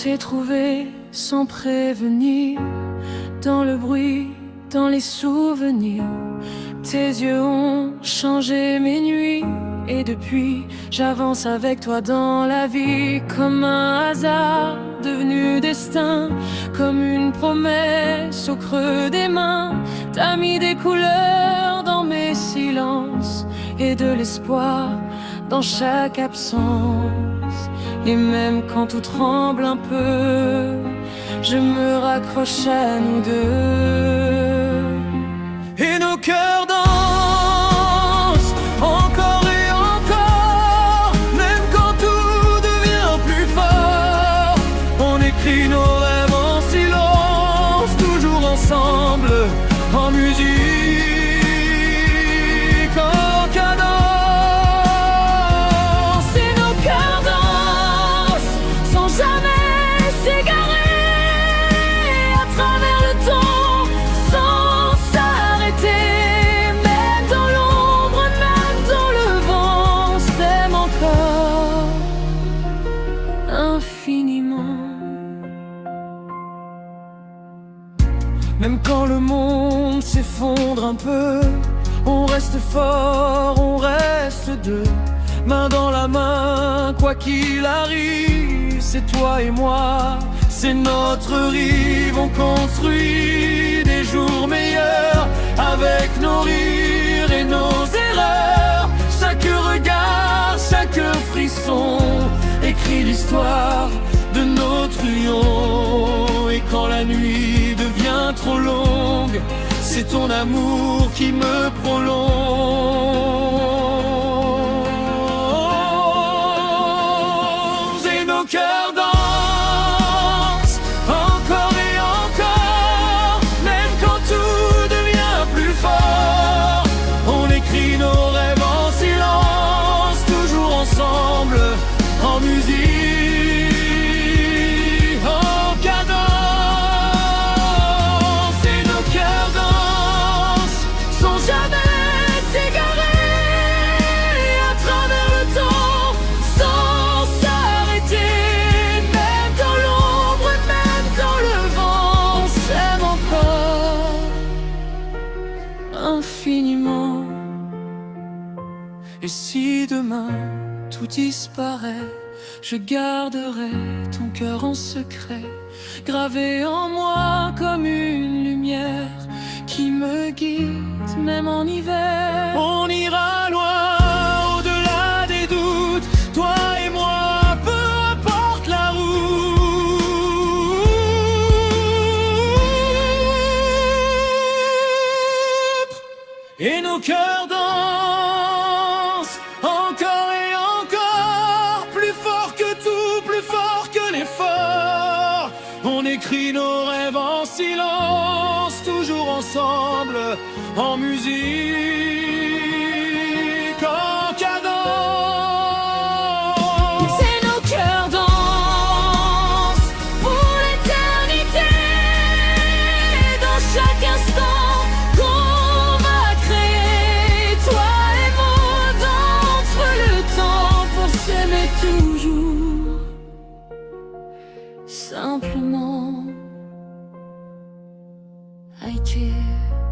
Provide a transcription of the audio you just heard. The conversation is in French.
s'est trouvé sans prévenir, dans le bruit, dans les souvenirs. Tes yeux ont changé mes nuits, et depuis j'avance avec toi dans la vie. Comme un hasard devenu destin, comme une promesse au creux des mains. T'as mis des couleurs dans mes silences, et de l'espoir dans chaque absence. Et même quand tout tremble un peu, je me raccroche à nous deux. Et nos cœurs dansent encore et encore, même quand tout devient plus fort. On écrit nos rêves en silence, toujours ensemble, en musique, en cadence. Et nos cœurs dansent sans jamais s'égarer, à travers le temps, sans s'arrêter. Même dans l'ombre, même dans le vent, on s'aime encore infiniment. Même quand le monde s'effondre un peu, on reste fort, on reste deux, main dans la main, quoi qu'il arrive. C'est toi et moi, c'est notre rive. On construit des jours meilleurs, avec nos rires et nos erreurs. Chaque regard, chaque frisson écrit l'histoire de nos triomphes. Et quand la nuit devient trop longue, c'est ton amour qui me prolonge. Et nos cœurs dansent encore et encore, même quand tout devient plus fort. On écrit nos rêves en silence, toujours ensemble, en musique. Infiniment. Et si demain tout disparaît, je garderai ton cœur en secret, gravé en moi comme une lumière qui me guide même en hiver. On ira loin au-delà des doutes, toi et moi, peu importe la route. Et nos cœurs dansent encore et encore, plus fort que tout, plus fort que l'effort. On écrit nos rêves en silence, toujours ensemble, en musique, en cadence. Et nos cœurs dansent pour l'éternité, dans chaque instant. Toujours, simplement, I care.